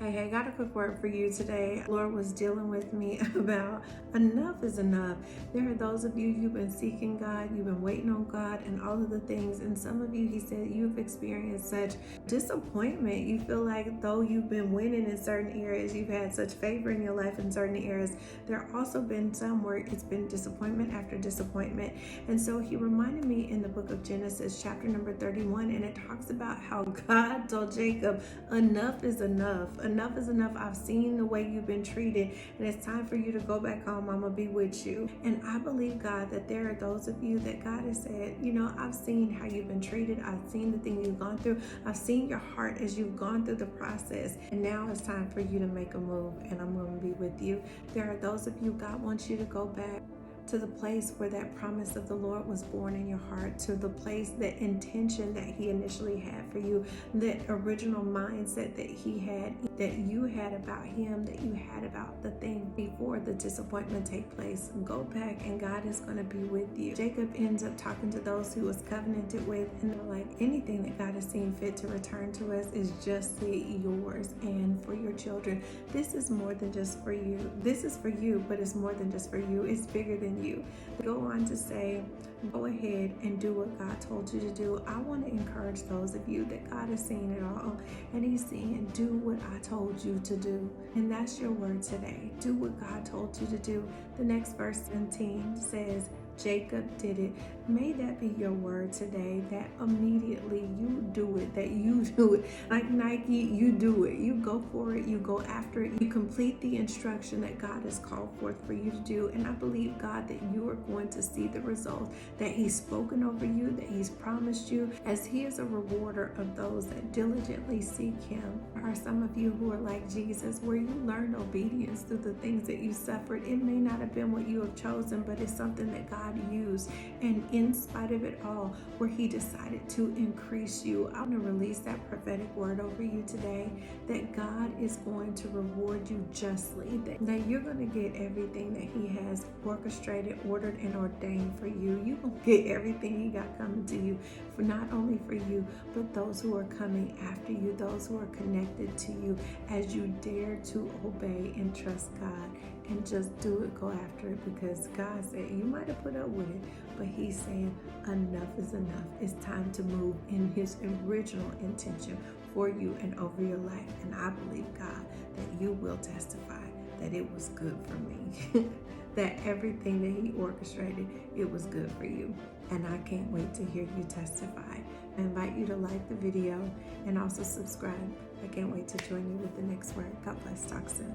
Hey, I got a quick word for you today. Lord was dealing with me about enough is enough. There are those of you, you've been seeking God, you've been waiting on God and all of the things. And some of you, he said, you've experienced such disappointment. You feel like though you've been winning in certain areas, you've had such favor in your life in certain areas, there also been some where it's been disappointment after disappointment. And so he reminded me in the book of Genesis, chapter number 31, and it talks about how God told Jacob, enough is enough. Enough is enough. I've seen the way you've been treated, and it's time for you to go back home. I'm going to be with you. And I believe, God, that there are those of you that God has said, I've seen how you've been treated. I've seen the things you've gone through. I've seen your heart as you've gone through the process. And now it's time for you to make a move, and I'm going to be with you. There are those of you, God wants you to go back to the place where that promise of the Lord was born in your heart, to the place, that intention that he initially had for you, that original mindset that he had, that you had about him, that you had about the thing before the disappointment take place. Go back and God is going to be with you. Jacob ends up talking to those who was covenanted with, and they're like, anything that God has seen fit to return to us is justly yours and for your children. This is more than just for you. This is for you, but it's more than just for you. It's bigger than you. Go on to say, go ahead and do what God told you to do. I want to encourage those of you that God is seeing it all, and he's saying, do what I told you to do. And that's your word today. Do what God told you to do. The next verse 17 says, Jacob did it. May that be your word today, that immediately you do it, that you do it. Like Nike, you do it. You go for it. You go after it. You complete the instruction that God has called forth for you to do. And I believe, God, that you are going to see the results that he's spoken over you, that he's promised you, as he is a rewarder of those that diligently seek him. There are some of you who are like Jesus, where you learned obedience through the things that you suffered. It may not have been what you have chosen, but it's something that God used, and in spite of it all, where he decided to increase you. I'm going to release that prophetic word over you today, that God is going to reward you justly, that you're going to get everything that he has orchestrated, ordered, and ordained for you. You're going to get everything he got coming to you, for not only for you, but those who are coming after you, those who are connected to you, as you dare to obey and trust God. And just do it, go after it, because God said you might have put up with it, but he's saying enough is enough. It's time to move in his original intention for you and over your life. And I believe, God, that you will testify that it was good for me, that everything that he orchestrated, it was good for you. And I can't wait to hear you testify. I invite you to like the video and also subscribe. I can't wait to join you with the next word. God bless. Talk soon.